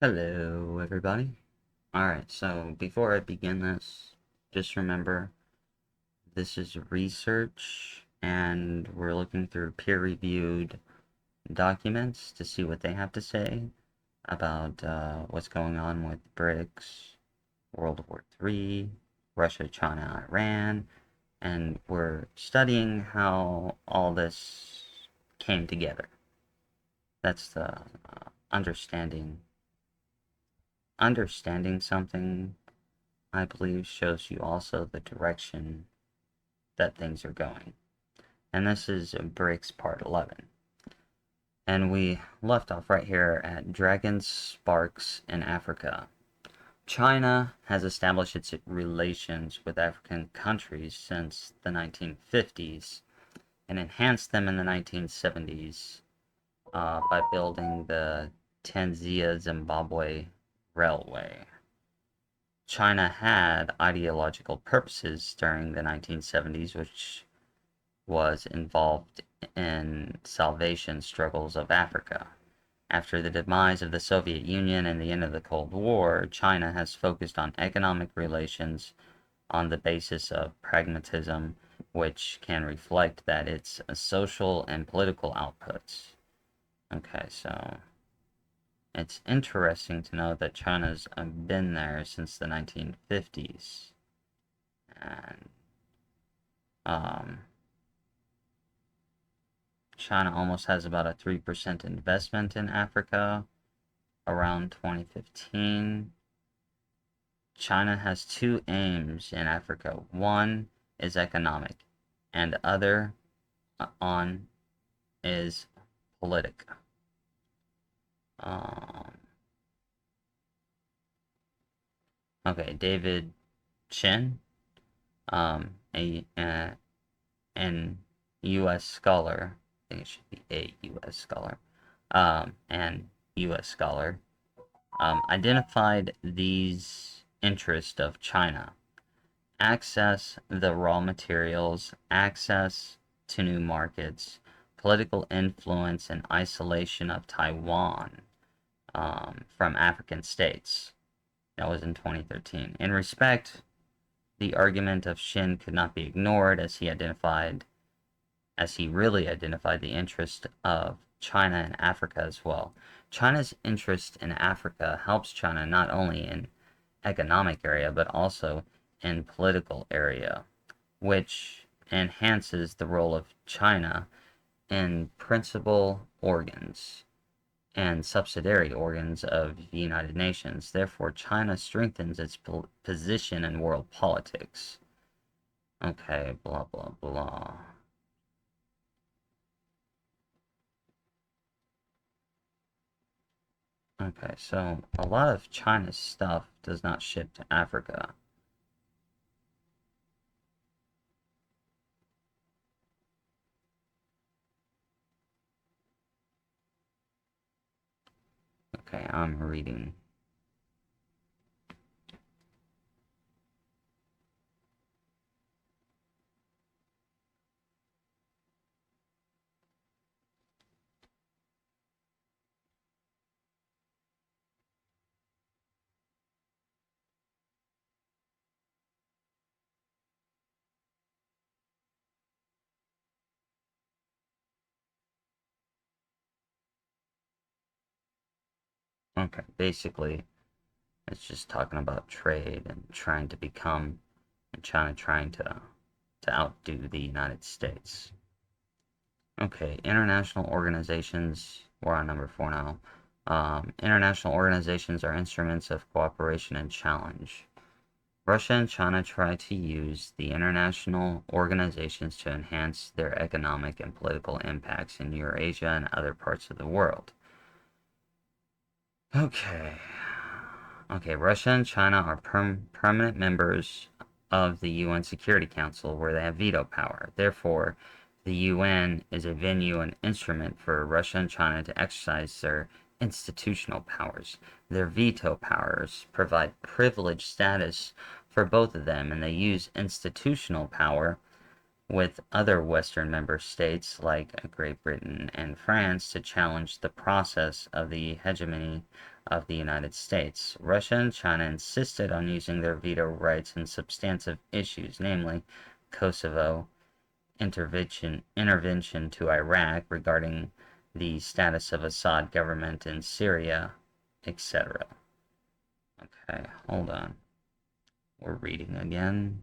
Hello, everybody. Alright, so before I begin this, just remember this is research and we're looking through peer-reviewed documents to see what they have to say about what's going on with Brics, World War III, Russia, China, Iran, and we're studying how all this came together. That's the understanding. Understanding something, I believe, shows you also the direction that things are going. And this is Brics Part 11. And we left off right here at Dragon Sparks in Africa. China has established its relations with African countries since the 1950s and enhanced them in the 1970s by building the Tanzania-Zimbabwe Railway. China had ideological purposes during the 1970s, which was involved in salvation struggles of Africa. After the demise of the Soviet Union and the end of the Cold War, China has focused on economic relations on the basis of pragmatism, which can reflect that its social and political outputs. Okay, so it's interesting to know that China's been there since the 1950s. And um, China almost has about a 3% investment in Africa around 2015. China has two aims in Africa. One is economic, and other on is politic. Um, okay, David Chen, an U.S. scholar, I think it should be a U.S. scholar, and U.S. scholar, identified these interests of China: access the raw materials, access to new markets, political influence, and isolation of Taiwan from African states. That was in 2013. In respect, the argument of Shin could not be ignored as he really identified the interest of China and Africa as well. China's interest in Africa helps China not only in economic area but also in political area, which enhances the role of China in principal organs and subsidiary organs of the United Nations. Therefore, China strengthens its position in world politics. Okay, blah blah blah. Okay, so a lot of China's stuff does not ship to Africa. Okay, I'm reading. Okay, basically, it's just talking about trade and trying to become, and China trying to outdo the United States. Okay, international organizations. We're on number 4 now. International organizations are instruments of cooperation and challenge. Russia and China try to use the international organizations to enhance their economic and political impacts in Eurasia and other parts of the world. Okay. Okay, Russia and China are permanent members of the UN Security Council where they have veto power. Therefore, the UN is a venue and instrument for Russia and China to exercise their institutional powers. Their veto powers provide privileged status for both of them, and they use institutional power with other Western member states like Great Britain and France to challenge the process of the hegemony of the United States. Russia and China insisted on using their veto rights in substantive issues, namely Kosovo, intervention to Iraq regarding the status of Assad government in Syria, etc. Okay, hold on. We're reading again.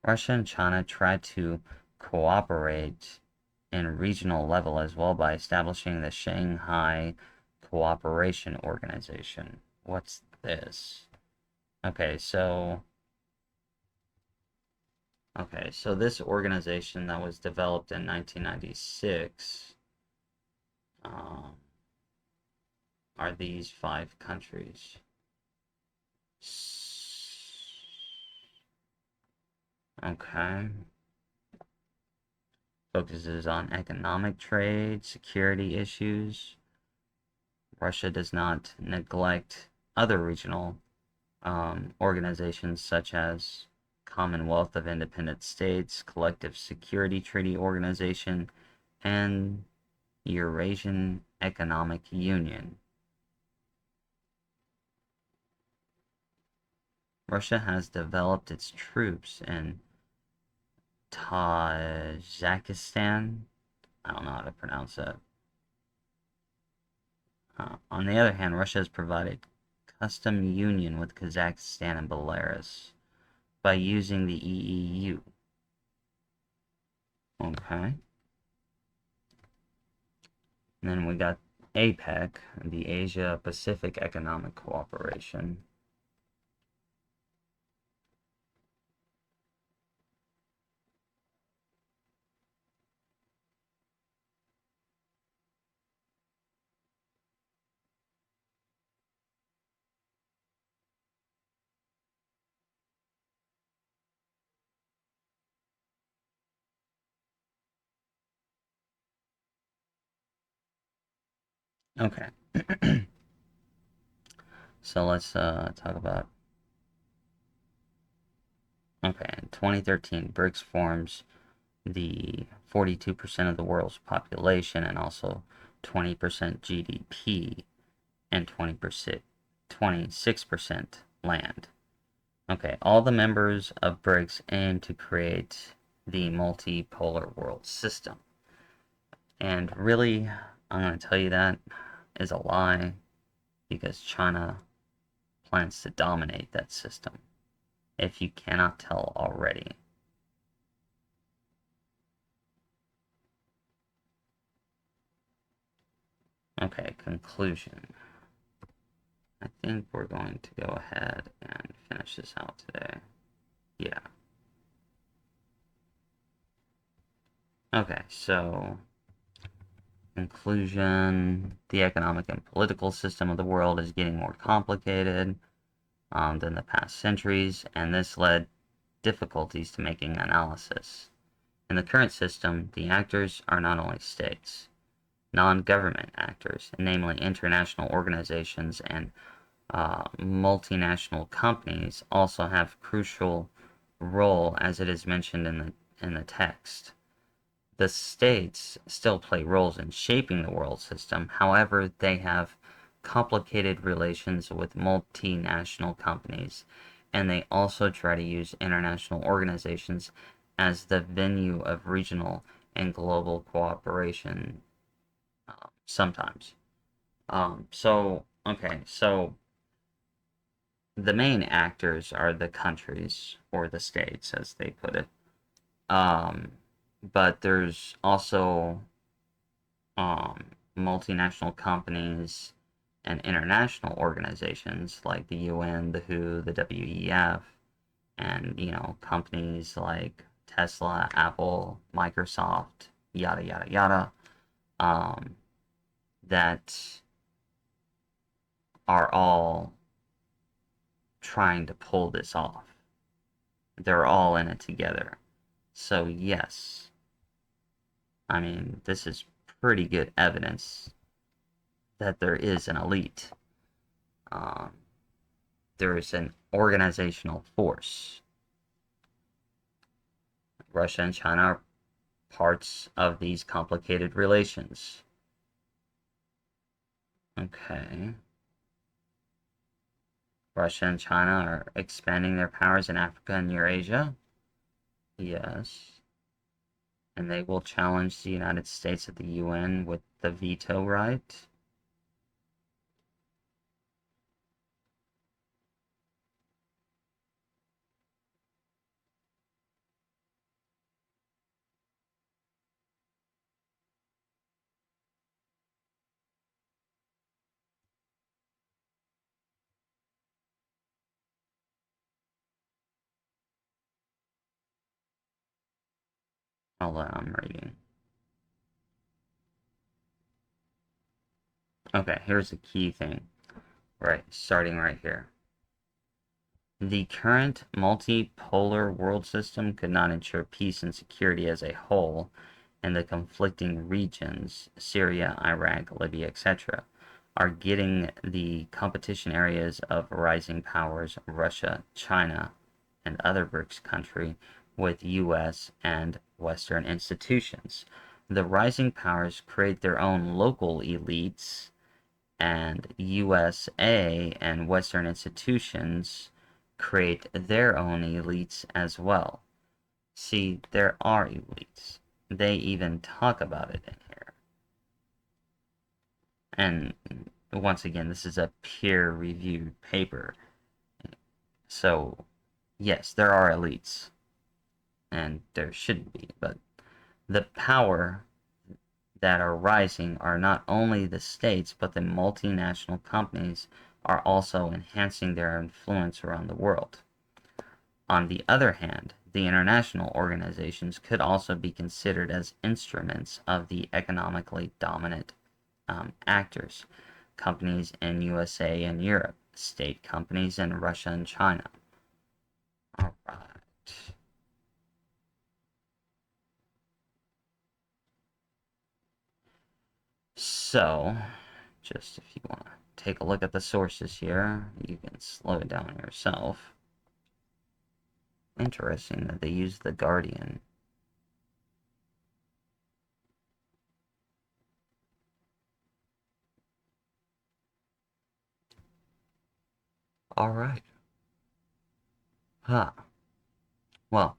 Russia and China tried to cooperate in regional level as well by establishing the Shanghai Cooperation Organization. What's this? Okay, so this organization that was developed in 1996 are these 5 countries. Okay. Focuses on economic trade, security issues. Russia does not neglect other regional organizations such as Commonwealth of Independent States, Collective Security Treaty Organization, and Eurasian Economic Union. Russia has developed its troops in Tajikistan. I don't know how to pronounce that. On the other hand, Russia has provided custom union with Kazakhstan and Belarus by using the EEU. Okay. And then we got APEC, the Asia Pacific Economic Cooperation. Okay. So let's talk about. Okay, in 2013, Brics forms the 42% of the world's population and also 20% GDP and 26% land. Okay, all the members of Brics aim to create the multipolar world system. And really, I'm going to tell you that is a lie because China plans to dominate that system, if you cannot tell already. Okay, conclusion. I think we're going to go ahead and finish this out today. Yeah. Okay, so conclusion, the economic and political system of the world is getting more complicated than the past centuries, and this led difficulties to making analysis. In the current system, the actors are not only states, non-government actors, namely international organizations and multinational companies also have crucial role as it is mentioned in the text. The states still play roles in shaping the world system, however, they have complicated relations with multinational companies, and they also try to use international organizations as the venue of regional and global cooperation sometimes. So the main actors are the countries or the states, as they put it. But there's also multinational companies and international organizations like the UN, the WHO, the WEF, and companies like Tesla, Apple, Microsoft, yada yada yada, that are all trying to pull this off. They're all in it together. So yes, I mean, this is pretty good evidence that there is an elite. there is an organizational force. Russia and China are parts of these complicated relations. Okay. Russia and China are expanding their powers in Africa and Eurasia. Yes. And they will challenge the United States at the UN with the veto right. Hold on, I'm reading. Okay, here's the key thing. Right, starting right here. The current multipolar world system could not ensure peace and security as a whole in the conflicting regions, Syria, Iraq, Libya, etc., are getting the competition areas of rising powers, Russia, China, and other Brics countries, with US and Western institutions. The rising powers create their own local elites, and USA and Western institutions create their own elites as well. See, there are elites. They even talk about it in here. And once again, this is a peer-reviewed paper. So, yes, there are elites. And there should be. But the power that are rising are not only the states, but the multinational companies are also enhancing their influence around the world. On the other hand, the international organizations could also be considered as instruments of the economically dominant actors, companies in USA and Europe, state companies in Russia and China. All right. So, just if you want to take a look at the sources here, you can slow it down yourself. Interesting that they use The Guardian. Alright. Huh. Well,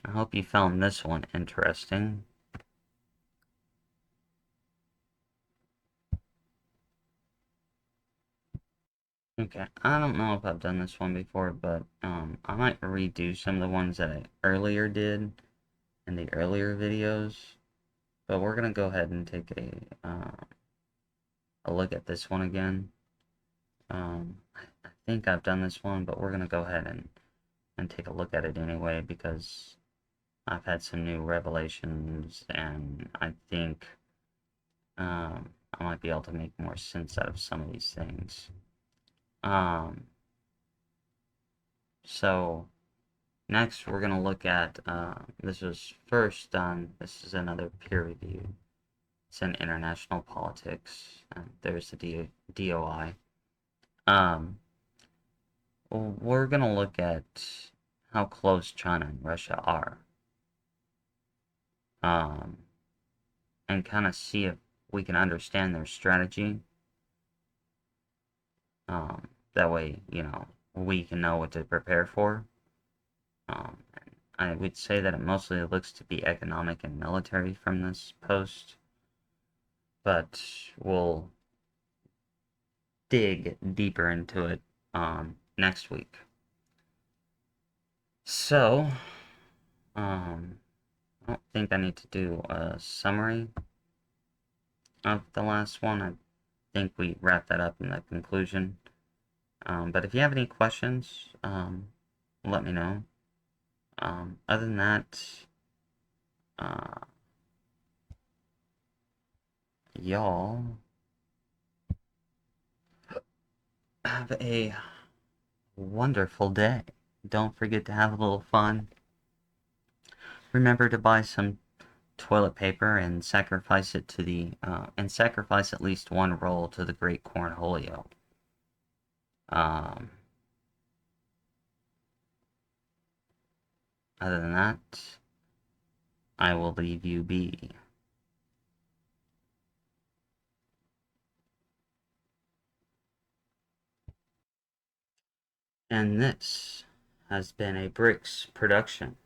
I hope you found this one interesting. Okay, I don't know if I've done this one before, but I might redo some of the ones that I earlier did in the earlier videos. But we're gonna go ahead and take a look at this one again. I think I've done this one, but we're gonna go ahead and take a look at it anyway because I've had some new revelations, and I think I might be able to make more sense out of some of these things. So next we're going to look at, this was first done, this is another peer review. It's in international politics, and there's the DOI. We're going to look at how close China and Russia are. And kind of see if we can understand their strategy. That way, we can know what to prepare for. I would say that it mostly looks to be economic and military from this post, but we'll dig deeper into it next week. So, I don't think I need to do a summary of the last one. I think we wrapped that up in the conclusion. But if you have any questions, let me know. Other than that, y'all have a wonderful day. Don't forget to have a little fun. Remember to buy some toilet paper and sacrifice it to the and sacrifice at least one roll to the great cornholio. Other than that, I will leave you be. And this has been a Brics production.